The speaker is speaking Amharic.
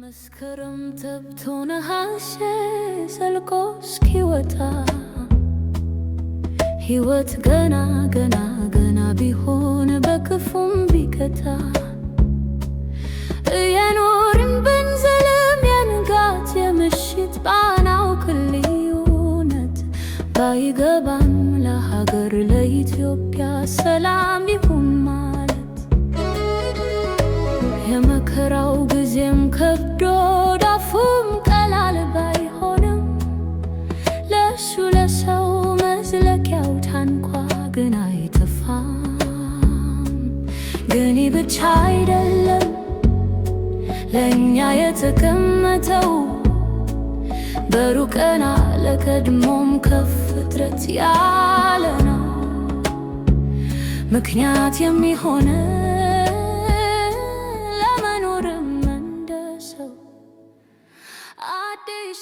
መስከረም ተብቶ ነሐሴ ዘልቆ እስኪወጣ ሕይወት ገና ቢሆን በክፉም ቢቀጣ እየኖርን ብንዘልም የንጋት የምሽት ባናውቅ ልዩነት ባይገባም ለሀገር ለኢትዮጵያ ሰላም ይሁን ማለት የመከራው ጊዜም ከብዶ ዳፉም ቀላል ባይሆንም ለሱ ለሰው መዝለቂያው ታንኳ ግን አይጠፋም። ግን ብቻ አይደለም ለእኛ የተቀመጠው በሩቅና ለቀድሞም ከፍጥረት ያለ ነው ምክንያት የሚሆነ ለመኖርም እንደሰው አዲስ